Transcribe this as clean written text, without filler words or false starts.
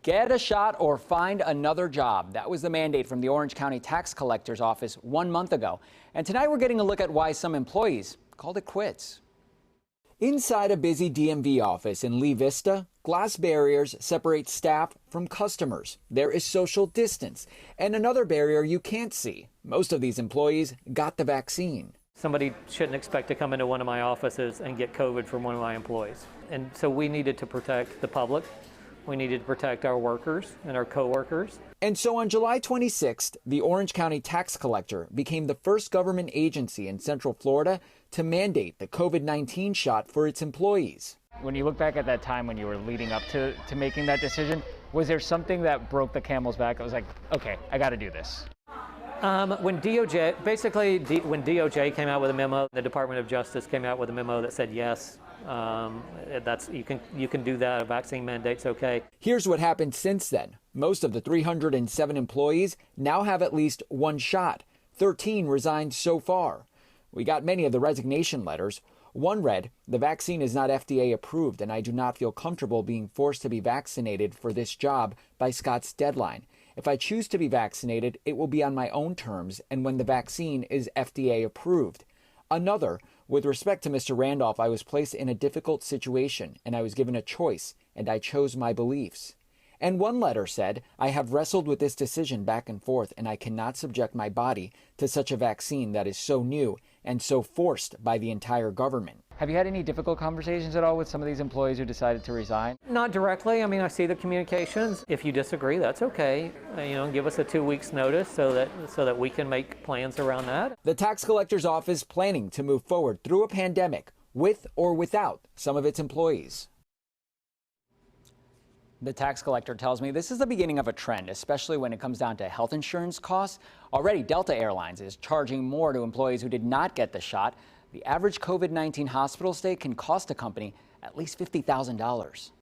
Get a shot or find another job. That was the mandate from the Orange County Tax Collector's Office 1 month ago. And tonight we're getting a look at why some employees called it quits. Inside a busy DMV office in Lee Vista, glass barriers separate staff from customers. There is social distance and another barrier you can't see. Most of these employees got the vaccine. Somebody shouldn't expect to come into one of my offices and get COVID from one of my employees. And so we needed to protect the public. We needed to protect our workers and our coworkers. And so on July 26th, the Orange County Tax Collector became the first government agency in Central Florida to mandate the COVID-19 shot for its employees. When you look back at that time when you were leading up to making that decision, was there something that broke the camel's back? It was like, okay, I got to do this. When DOJ came out with a memo, the Department of Justice came out with a memo that said yes, you can do that. A vaccine mandate's okay. Here's what happened since then. Most of the 307 employees now have at least one shot. 13 resigned so far. We got many of the resignation letters. One read, "The vaccine is not FDA approved and I do not feel comfortable being forced to be vaccinated for this job by Scott's deadline. If I choose to be vaccinated, it will be on my own terms and when the vaccine is FDA approved." Another, "With respect to Mr. Randolph, I was placed in a difficult situation and I was given a choice and I chose my beliefs." And one letter said, "I have wrestled with this decision back and forth and I cannot subject my body to such a vaccine that is so new and so forced by the entire government." Have you had any difficult conversations at all with some of these employees who decided to resign? Not directly. I mean, I see the communications. If you disagree, that's okay. Give us a 2 weeks notice so that we can make plans around that. The tax collector's office planning to move forward through a pandemic with or without some of its employees. The tax collector tells me this is the beginning of a trend, especially when it comes down to health insurance costs. Already, Delta Airlines is charging more to employees who did not get the shot. The average COVID-19 hospital stay can cost a company at least $50,000.